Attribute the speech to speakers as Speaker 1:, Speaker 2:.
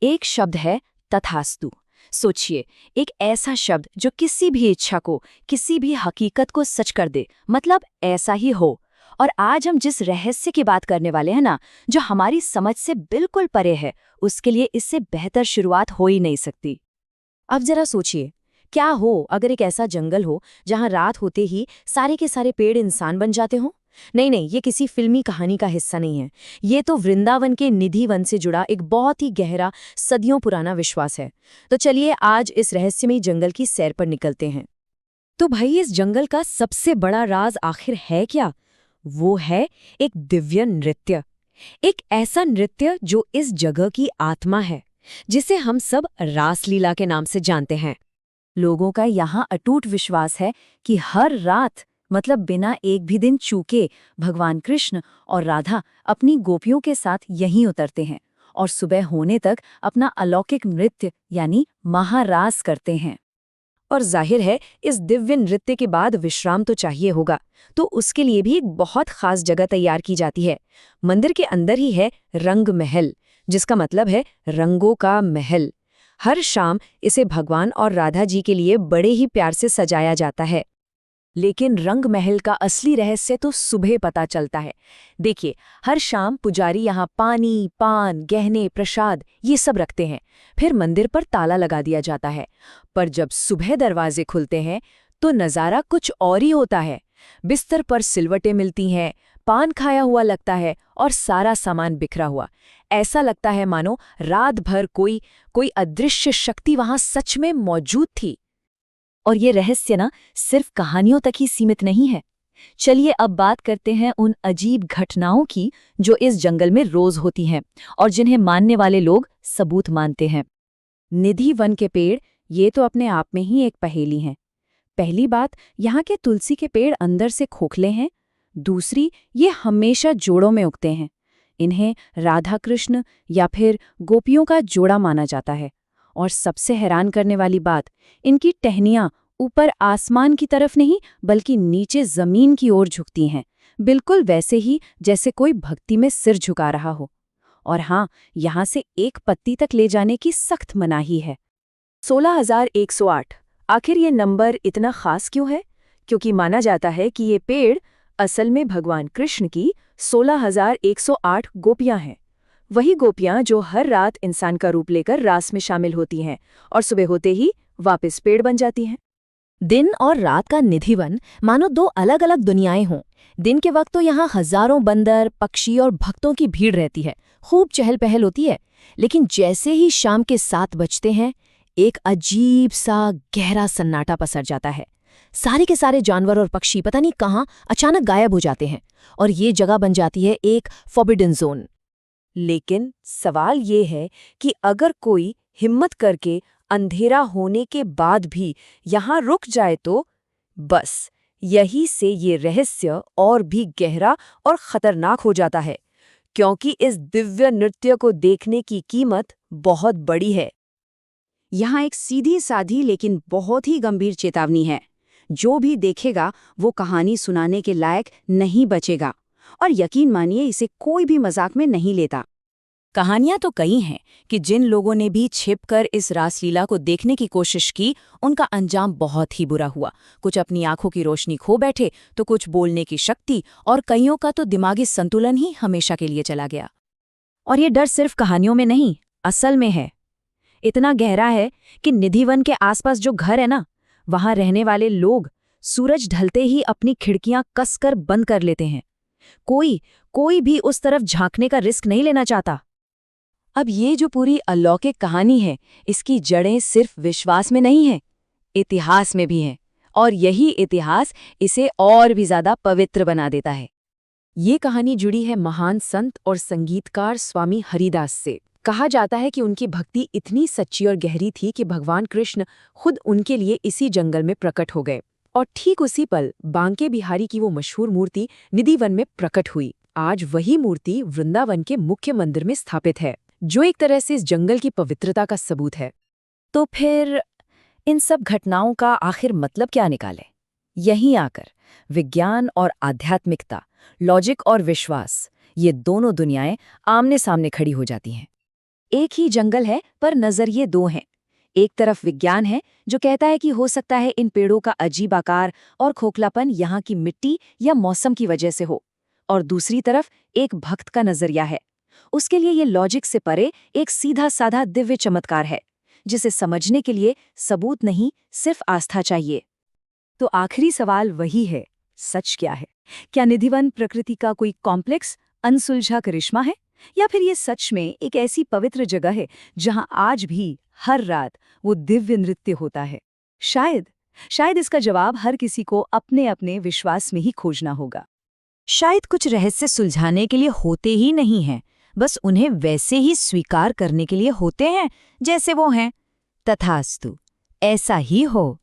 Speaker 1: एक शब्द है तथास्तु। सोचिए, एक ऐसा शब्द जो किसी भी इच्छा को, किसी भी हकीकत को सच कर दे, मतलब ऐसा ही हो। और आज हम जिस रहस्य की बात करने वाले हैं ना, जो हमारी समझ से बिल्कुल परे है, उसके लिए इससे बेहतर शुरुआत हो ही नहीं सकती। अब जरा सोचिए, क्या हो अगर एक ऐसा जंगल हो जहां रात होते ही सारे के सारे पेड़ इंसान बन जाते हों। नहीं नहीं, ये किसी फिल्मी कहानी का हिस्सा नहीं है। ये तो वृंदावन के निधि वन से जुड़ा एक बहुत ही गहरा, सदियों पुराना विश्वास है। तो चलिए आज इस रहस्यमयी जंगल की सैर पर निकलते हैं। तो भाई, इस जंगल का सबसे बड़ा राज आखिर है क्या? वो है एक दिव्य नृत्य। एक ऐसा नृत्य जो इस जगह की आत्मा है, जिसे हम सब रासलीला के नाम से जानते हैं। लोगों का यहाँ अटूट विश्वास है कि हर रात, मतलब बिना एक भी दिन चूके, भगवान कृष्ण और राधा अपनी गोपियों के साथ यहीं उतरते हैं और सुबह होने तक अपना अलौकिक नृत्य यानी महारास करते हैं। और जाहिर है, इस दिव्य नृत्य के बाद विश्राम तो चाहिए होगा, तो उसके लिए भी एक बहुत खास जगह तैयार की जाती है। मंदिर के अंदर ही है रंग महल, जिसका मतलब है रंगों का महल। हर शाम इसे भगवान और राधा जी के लिए बड़े ही प्यार से सजाया जाता है। लेकिन रंग महल का असली रहस्य तो सुबह पता चलता है। देखिए, हर शाम पुजारी यहाँ पानी, पान, गहने, प्रसाद ये सब रखते हैं। फिर मंदिर पर ताला लगा दिया जाता है। पर जब सुबह दरवाजे खुलते हैं तो नज़ारा कुछ और ही होता है। बिस्तर पर सिलवटें मिलती हैं, पान खाया हुआ लगता है और सारा सामान बिखरा हुआ। ऐसा लगता है मानो रात भर कोई अदृश्य शक्ति वहां सच में मौजूद थी। और ये रहस्य ना सिर्फ कहानियों तक ही सीमित नहीं है। चलिए अब बात करते हैं उन अजीब घटनाओं की जो इस जंगल में रोज होती हैं और जिन्हें मानने वाले लोग सबूत मानते हैं। निधि वन के पेड़ ये तो अपने आप में ही एक पहेली हैं। पहली बात, यहाँ के तुलसी के पेड़ अंदर से खोखले हैं। दूसरी, ये हमेशा जोड़ों में उगते हैं। इन्हें राधा कृष्ण या फिर गोपियों का जोड़ा माना जाता है। और सबसे हैरान करने वाली बात, इनकी टहनियाँ ऊपर आसमान की तरफ नहीं बल्कि नीचे जमीन की ओर झुकती हैं, बिल्कुल वैसे ही जैसे कोई भक्ति में सिर झुका रहा हो। और हाँ, यहाँ से एक पत्ती तक ले जाने की सख्त मनाही है। 16,108। आखिर ये नंबर इतना खास क्यों है? क्योंकि माना जाता है कि ये पेड़ असल में भगवान कृष्ण की 16,108 गोपियां हैं। वही गोपियां जो हर रात इंसान का रूप लेकर रास में शामिल होती हैं और सुबह होते ही वापस पेड़ बन जाती हैं। दिन और रात का निधिवन मानो दो अलग अलग दुनियाएं हों। दिन के वक्त तो यहाँ हजारों बंदर, पक्षी और भक्तों की भीड़ रहती है, खूब चहल पहल होती है। लेकिन जैसे ही शाम के 7 बजते हैं, एक अजीब सा गहरा सन्नाटा पसर जाता है। सारे के सारे जानवर और पक्षी पता नहीं कहाँ अचानक गायब हो जाते हैं और ये जगह बन जाती है एक फॉरबिडन जोन। लेकिन सवाल ये है कि अगर कोई हिम्मत करके अंधेरा होने के बाद भी यहाँ रुक जाए तो बस यही से ये रहस्य और भी गहरा और खतरनाक हो जाता है, क्योंकि इस दिव्य नृत्य को देखने की कीमत बहुत बड़ी है। यहाँ एक सीधी साधी लेकिन बहुत ही गंभीर चेतावनी है। जो भी देखेगा वो कहानी सुनाने के लायक नहीं बचेगा। और यकीन मानिए, इसे कोई भी मजाक में नहीं लेता। कहानियां तो कई हैं कि जिन लोगों ने भी छिपकर इस रासलीला को देखने की कोशिश की, उनका अंजाम बहुत ही बुरा हुआ। कुछ अपनी आंखों की रोशनी खो बैठे, तो कुछ बोलने की शक्ति, और कईयों का तो दिमागी संतुलन ही हमेशा के लिए चला गया। और ये डर सिर्फ कहानियों में नहीं, असल में है। इतना गहरा है कि निधिवन के आसपास जो घर है ना, वहां रहने वाले लोग सूरज ढलते ही अपनी खिड़कियां कसकर बंद कर लेते हैं। कोई भी उस तरफ झांकने का रिस्क नहीं लेना चाहता। अब ये जो पूरी अलौकिक कहानी है, इसकी जड़ें सिर्फ विश्वास में नहीं है, इतिहास में भी हैं। और यही इतिहास इसे और भी ज्यादा पवित्र बना देता है। ये कहानी जुड़ी है महान संत और संगीतकार स्वामी हरिदास से। कहा जाता है कि उनकी भक्ति इतनी सच्ची और गहरी थी कि भगवान कृष्ण खुद उनके लिए इसी जंगल में प्रकट हो गए। और ठीक उसी पल बांके बिहारी की वो मशहूर मूर्ति निधिवन में प्रकट हुई। आज वही मूर्ति वृंदावन के मुख्य मंदिर में स्थापित है, जो एक तरह से इस जंगल की पवित्रता का सबूत है। तो फिर इन सब घटनाओं का आखिर मतलब क्या निकालें? यहीं आकर विज्ञान और आध्यात्मिकता, लॉजिक और विश्वास, ये दोनों दुनियाएं आमने सामने खड़ी हो जाती हैं। एक ही जंगल है पर नजरिए दो हैं। एक तरफ विज्ञान है जो कहता है कि हो सकता है इन पेड़ों का अजीब आकार और खोखलापन यहाँ की मिट्टी या मौसम की वजह से हो, और दूसरी तरफ एक भक्त का नजरिया है। उसके लिए ये लॉजिक से परे एक सीधा साधा दिव्य चमत्कार है, जिसे समझने के लिए सबूत नहीं, सिर्फ आस्था चाहिए। तो आखिरी सवाल वही है, सच क्या है? क्या निधिवन प्रकृति का कोई कॉम्प्लेक्स, अनसुलझा करिश्मा है, या फिर ये सच में एक ऐसी पवित्र जगह है जहां आज भी हर रात वो दिव्य नृत्य होता है? शायद शायद इसका जवाब हर किसी को अपने अपने विश्वास में ही खोजना होगा। शायद कुछ रहस्य सुलझाने के लिए होते ही नहीं हैं, बस उन्हें वैसे ही स्वीकार करने के लिए होते हैं जैसे वो हैं। तथास्तु, ऐसा ही हो।